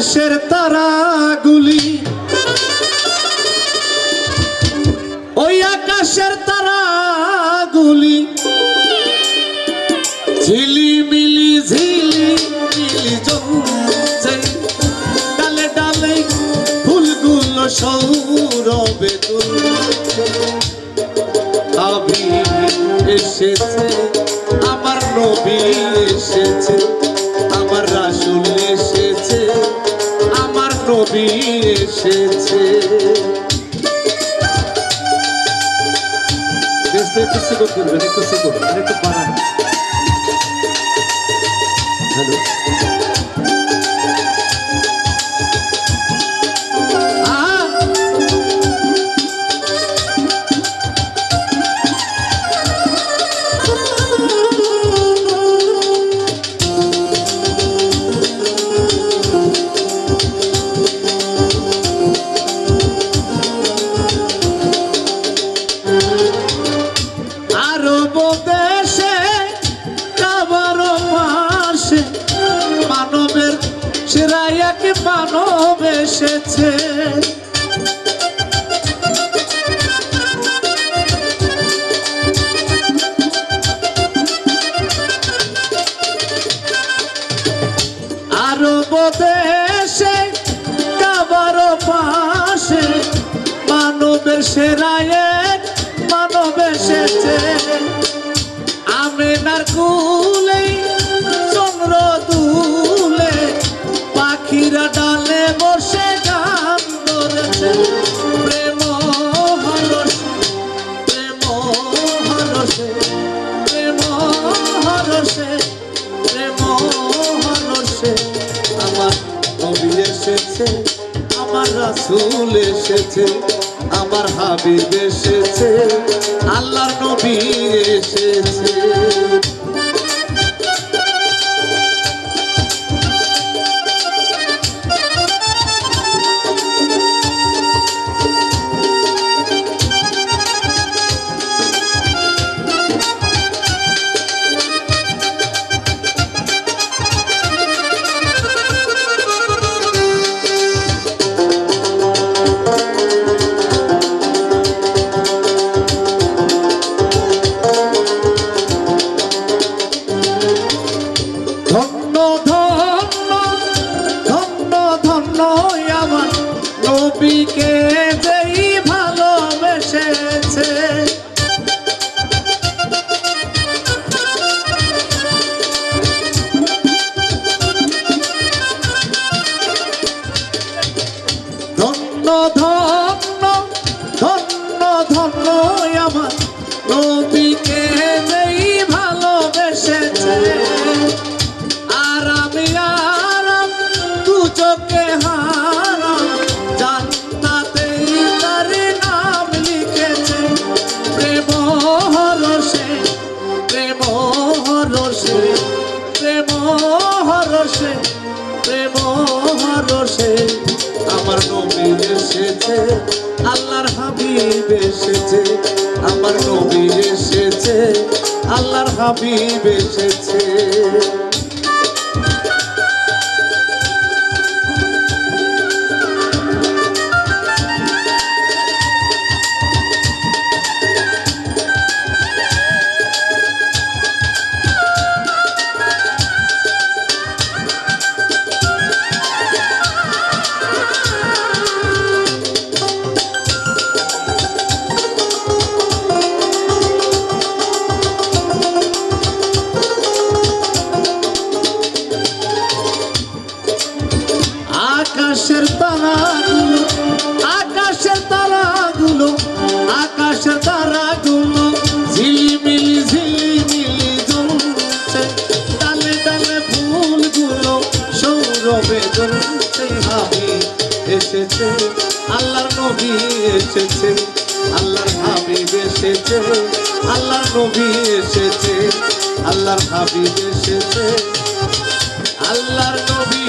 আকাশের তারাগুলি, ওই আকাশের তারাগুলি ঝিলিমিলি ঝিলিমিলি জ্বলছে, ডালে ডালে ফুলগুলো সৌরভে দুলছে। হাবিব এসেছে, আমার নবী এসেছে, আমার রাসূল এসেছে, আমার নবী এসেছে। একটু সুযোগ করবেন, একটু সুযোগ, একটু বাড়ান। হ্যালো, সেরা এক মানব এসেছে, আরব দেশে কাবার পাশে মানবের সেরা এক মানব এসেছে। আমিনার কুলে চন্দ্র দুলে, পাখিরা ডালে বসে গান ধরেছে। প্রেম হরসে, প্রেম হরসে, প্রেম হরসে, প্রেম হরসে আমার নবী এসেছে, আমার রাসূল এসেছে, আমার হাবিব এসেছে, আল্লাহর নবী এসেছে। নবীকে যেই ভালোবেসেছে, ধন্য ধন্য ধন্য ধন্য আমার নবীকে যেই ভালোবেসেছে। আর আমি আরাম দু চোখে হারাম, জান্নাতে তার নাম লিখেছে। প্রেম হরসে, প্রেম হরসে, প্রেম হরসে, প্রেম হরসে আমার নবী এসেছে, আল্লাহর হাবিব এসেছে, আমার নবী এসেছে, আল্লাহর হাবিব এসেছে। আকাশের তারাগুলো, আকাশের তারাগুলো, আকাশের তারাগুলো ঝিলিমিলি ঝিলিমিলি জ্বলছে, ডালে ডালে ফুলগুলো সৌরভে জ্বলছে। হাবিব এসেছে, আল্লাহর নবী এসেছে, আল্লাহর হাবিব এসেছে, আল্লাহর নবী এসেছে, আল্লাহর হাবিব এসেছে, আল্লাহর নবী